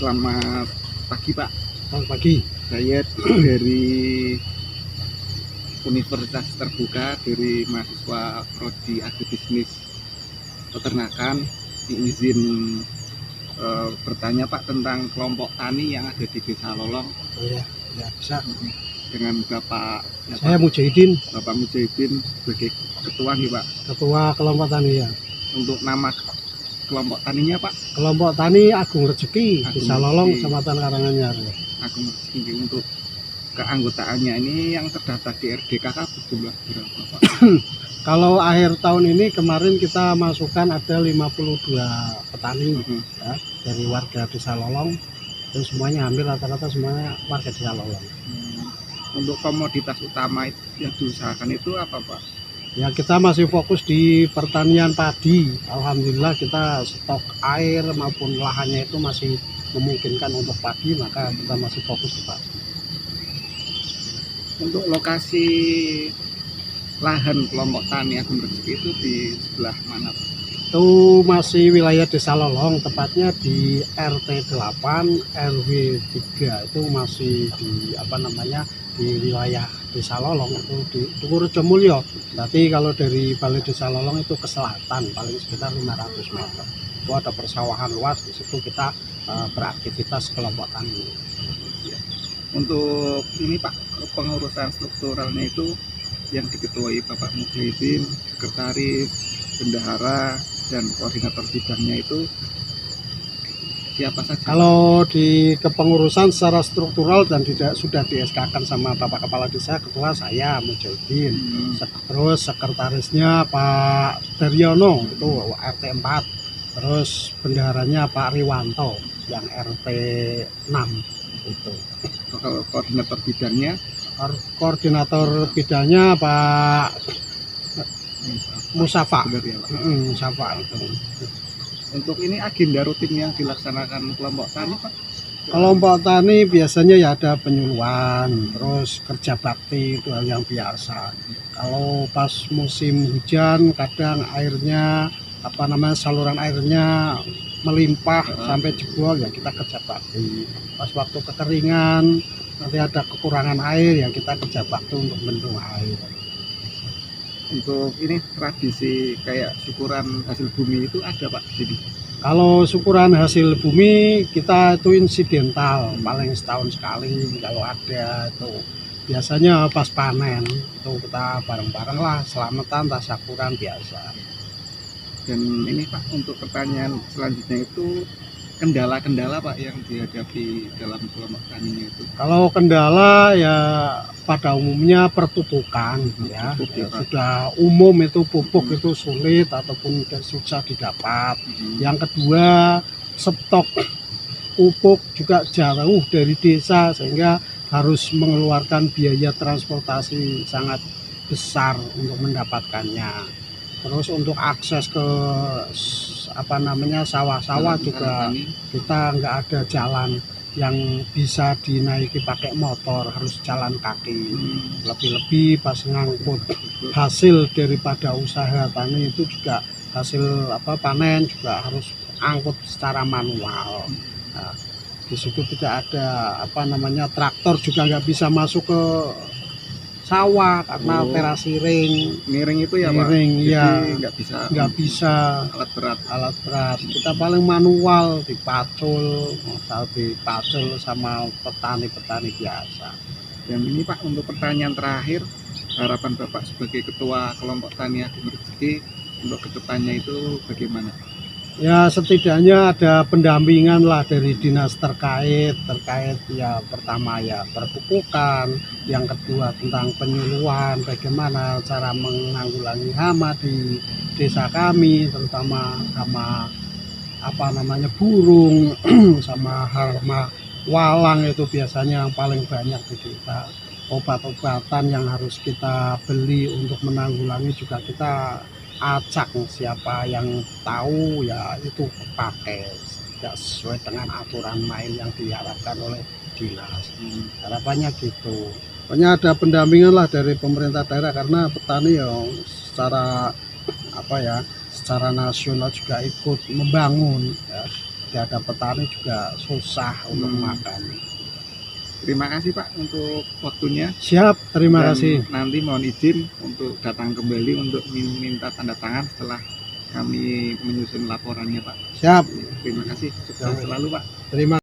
Selamat pagi Pak. Selamat pagi. Saya dari Universitas Terbuka, dari mahasiswa Prodi Agribisnis Peternakan. Izin bertanya Pak tentang kelompok tani yang ada di Desa Lolong. Oh ya, bisa. Dengan Bapak Saya Mujahidin, Bapak Mujahidin sebagai ketua nih Pak. ketua kelompok tani ya. Untuk nama kelompok taninya Pak? Kelompok tani Agung Rezeki, Agung Desa Lolong, Rezeki. Kecamatan Karanganyar. Agung Rezeki. Untuk keanggotaannya ini yang terdaftar di RDKK berjumlah berapa Pak? Kalau akhir tahun ini kemarin kita masukkan ada 52 petani ya, dari warga Desa Lolong, dan semuanya hampir rata-rata semuanya warga Desa Lolong. Untuk komoditas utama yang diusahakan itu apa Pak? Ya, kita masih fokus di pertanian padi. Alhamdulillah kita stok air maupun lahannya itu masih memungkinkan untuk padi, maka kita masih fokus di padi. Untuk lokasi lahan kelompok tani Agung Rezeki itu di sebelah mana Pak? Itu masih wilayah Desa Lolong, tepatnya di RT 8 RW 3. Itu masih di di wilayah Desa Lolong, itu di Rejo Mulyo. Berarti kalau dari Balai Desa Lolong itu ke selatan paling sekitar 500 meter. Itu ada persawahan luas, di situ kita beraktivitas kelompok tani. Untuk ini Pak, pengurusan strukturalnya itu yang diketuai Bapak Mujahidin, sekretaris, bendahara, dan koordinator bidangnya itu siapa saja? Kalau di kepengurusan secara struktural dan sudah di SK-kan sama Bapak Kepala Desa, ketua saya Mujahidin. Terus sekretarisnya Pak Daryono, itu RT 4. Terus bendaharanya Pak Riwanto yang RT 6 itu. Kalau koordinator bidangnya? Koordinator bidangnya Pak Musafa. Ya, Pak. Musafa itu. Untuk ini agenda rutin yang dilaksanakan kelompok tani Pak? Kelompok tani biasanya ya ada penyuluhan, terus kerja bakti, itu hal yang biasa. Kalau pas musim hujan kadang airnya saluran airnya melimpah sampai jebol, ya kita kerja bakti. Pas waktu kekeringan nanti ada kekurangan air, ya kita kerja bakti untuk bendung air. Untuk ini tradisi kayak syukuran hasil bumi itu ada Pak jadi? Kalau syukuran hasil bumi kita itu insidental, paling setahun sekali kalau ada itu. Biasanya pas panen itu kita bareng-bareng lah, selamatan, tasyakuran biasa. Dan ini Pak, untuk pertanyaan selanjutnya itu kendala-kendala Pak yang dihadapi dalam kelompok taninya itu? Kalau kendala ya pada umumnya perpupukan ya, sudah umum itu pupuk itu sulit ataupun susah didapat. Yang kedua, stok pupuk juga jauh dari desa sehingga harus mengeluarkan biaya transportasi sangat besar untuk mendapatkannya. Terus untuk akses ke sawah-sawah juga kita nggak ada jalan yang bisa dinaiki pakai motor, harus jalan kaki. Lebih-lebih pas ngangkut hasil daripada usaha tani itu juga hasil panen juga harus angkut secara manual. Nah, di situ tidak ada traktor juga nggak bisa masuk ke sawah karena terasi ring. Miring itu ya Pak? Miring, ya. Nggak bisa alat berat. Kita paling manual, dipacul sama petani-petani biasa. Dan ini Pak, untuk pertanyaan terakhir, harapan Bapak sebagai ketua kelompok tani Agung Rezeki untuk kedepannya itu bagaimana? Ya setidaknya ada pendampingan lah dari dinas terkait ya, pertama ya perpupukan, yang kedua tentang penyuluhan bagaimana cara menanggulangi hama di desa kami, terutama hama burung sama hama walang itu biasanya yang paling banyak di desa. Obat-obatan yang harus kita beli untuk menanggulangi juga kita acak, siapa yang tahu ya itu pakai, tidak sesuai dengan aturan main yang diharapkan oleh dinas. Harapannya gitu. Pokoknya ada pendampingan lah dari pemerintah daerah, karena petani yang secara secara nasional juga ikut membangun ya. tidak ada petani juga susah untuk makan. Terima kasih Pak untuk waktunya. Siap, terima Dan kasih. nanti mohon izin untuk datang kembali untuk minta tanda tangan setelah kami menyusun laporannya Pak. Siap. Terima kasih. Sukses selalu Pak. Terima